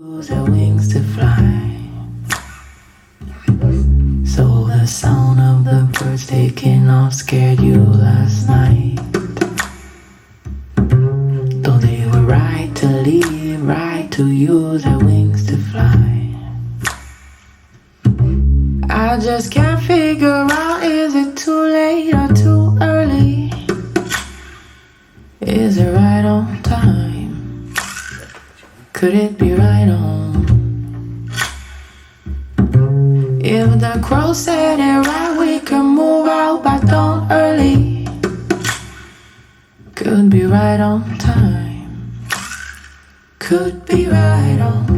Use their wings to fly. So the sound of the birds taking off scared you last night. Though they were right to leave, right to use their wings to fly. I just can't figure out, is it too late or too early? Is it right on time? Could it be right on? If the crow said it right, we can move out by dawn early. Could be right on time. Could be right on